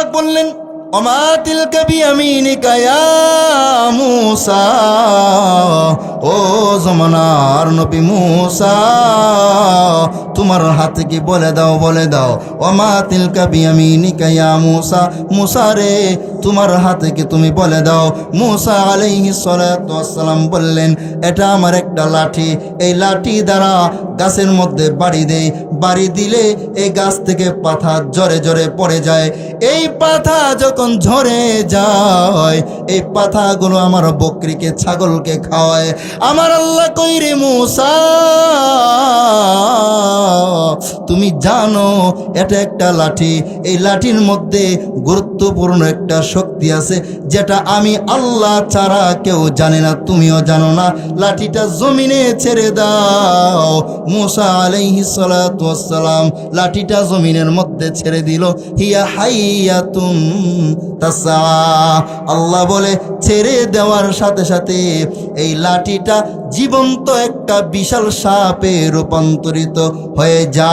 পাক বললেন ওমা তিলকা বিয়ামিনিকা ইয়া মূসা, ও জমানার নবী মূসা, তোমার হাতে কি বলে দাও, বলে দাও। ওমা তিলকা বিয়ামিনিকা ইয়া মূসা, মূসা রে তোমার হাতে কি তুমি বলে দাও। মূসা আলাইহিস সালাতু ওয়াসসালাম বললেন এটা আমার একটা লাঠি, এই লাঠি দ্বারা গাছের মধ্যে বাড়ি দেই, বাড়ি দিলে এই গাছ থেকে পাতা ঝরে ঝরে পড়ে যায়। এই পাতা যখন ঝরে যায় এই পাতাগুলো আমার বকরিকে ছাগলকে খাওয়ায়। আমার আল্লাহ কইরে মূসা তুমি জানো এটা একটা লাঠি, এই লাঠির মধ্যে গুরুত্বপূর্ণ একটা শক্তি আছে যেটা আমি আল্লাহ ছাড়া কেউ জানে না, তুমিও জানো না। লাঠিটা জমিনে ছেড়ে দাও। মূসা আলাইহিস সালাতু ওয়াসসালাম লাঠিটা জমিনের মধ্যে ছেড়ে দিল। হিয়া হাইয়াতুম তাসা, আল্লাহ বলে ছেড়ে দেওয়ার সাথে সাথে এই লাঠিটা জীবন্ত একটা বিশাল সাপে রূপান্তরিত হয়ে যায়।